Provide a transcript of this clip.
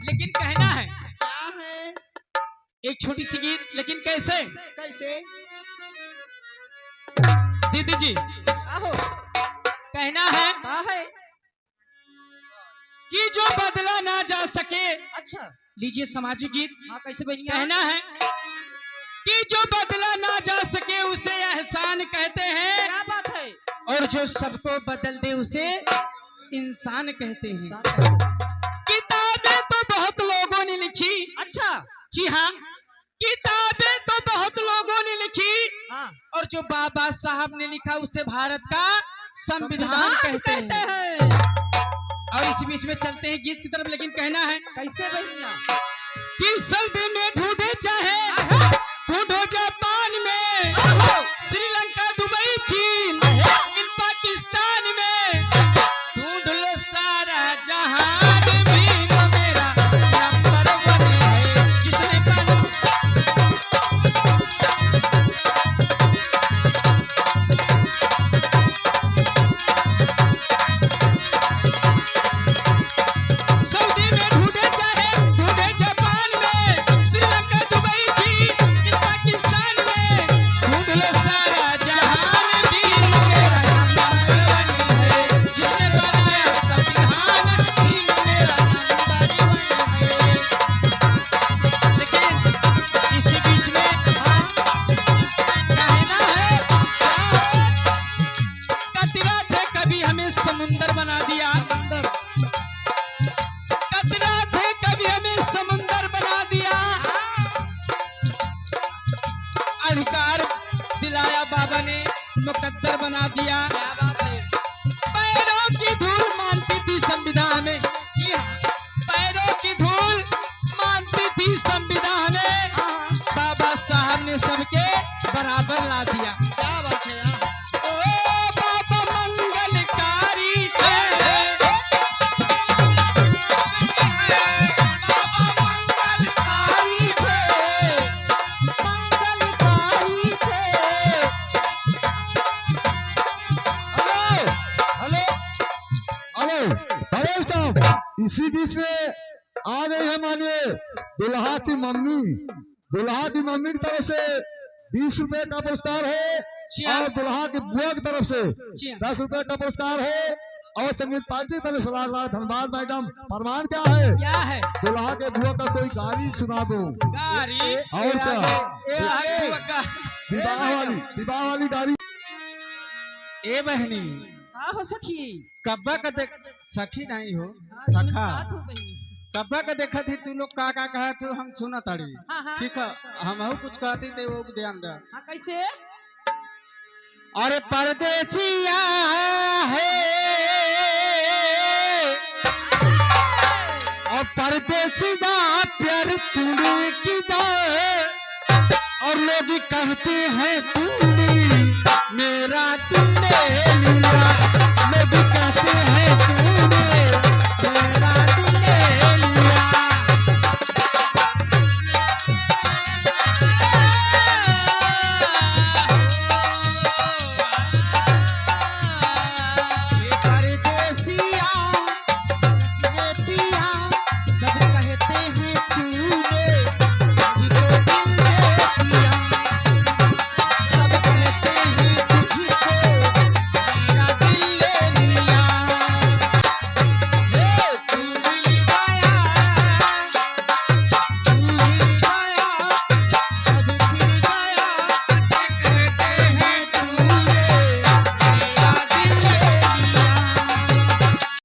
लेकिन कहना है क्या है? एक छोटी सी गीत, लेकिन कैसे? कैसे? दीदी जी आहो। कहना है क्या है? कि जो बदला ना जा सके। अच्छा। लीजिए सामाजिक गीत। हाँ, कैसे बनिया? कहना है कि जो बदला ना जा सके उसे एहसान कहते हैं, क्या बात है? और जो सबको बदल दे उसे इंसान कहते हैं। किताबें तो बहुत लोगों ने लिखी। अच्छा। जी हाँ, किताबें तो बहुत लोगों ने लिखी, हाँ। और जो बाबा साहब ने लिखा उसे भारत का संविधान कहते हैं। और इसी बीच में चलते हैं गीत की तरफ, लेकिन कहना है कैसे बनिया? कि सर्दी में ढूंढे चाहे ढूंढो जापान में, श्रीलंका दुबई चीन इन पाकिस्तान में, ढूंढ लो सारा जहान भी वो मेरा नंबर वन है। जिसने सऊदी में ढूंढे चाहे ढूंढे जापान में, श्रीलंका दुबई चीन इन पाकिस्तान में, ढूंढ लो सारा जहान भी वो मेरा नंबर वन है। जिसने बनाया संविधान भी वो मेरा नंबर वन है। लेकिन इसी बीच में कहना है कतरा थे कभी हमें समुंदर बना दिया, कतरा थे कभी हमें समुंदर बना दिया, अधिकार दिलाया बाबा ने मुकद्दर बना दिया। क्या बात है? पैरों की धूल मानती थी संविधान में। जी हाँ। पैरों की धूल मानती थी संविधान में, हाँ। बाबा साहब ने सबके बराबर ला दिया। क्या बात है यार? ओ बाबा मंगलकारी थे, बाबा मंगलकारी थे, मंगलकारी थे। हेलो हेलो हेलो साहब, इसी बीच में आ गई है मानिए दुल्हा की मम्मी। दुल्हा की मम्मी की तरफ से 20 रुपए का पुरस्कार है, और दुल्हा की बुआ की तरफ से 10 रुपए का पुरस्कार है, और संगीत पार्टी की तरफ से लाख लाख धन्यवाद। मैडम प्रमाण क्या है? क्या है? दुल्हा के बुआ का कोई गाड़ी सुना दो। गाड़ी और क्या? विवाह वाली गाड़ी। ए बहनी हाँ हो सखी। कब्बा का देख सखी नहीं हो हाँ, सखा, बात हो गई। कब्बा का देखा थी तू लोग का कहा थे हम सुना ताड़ी। हाँ, हाँ। ठीक है, हम कुछ कहते थे वो ध्यान दे। हाँ, कैसे? अरे परदेसिया है और परदेसिया प्यार तूने किया, और लोग कहते हैं तूने मेरा दिल ले लिया।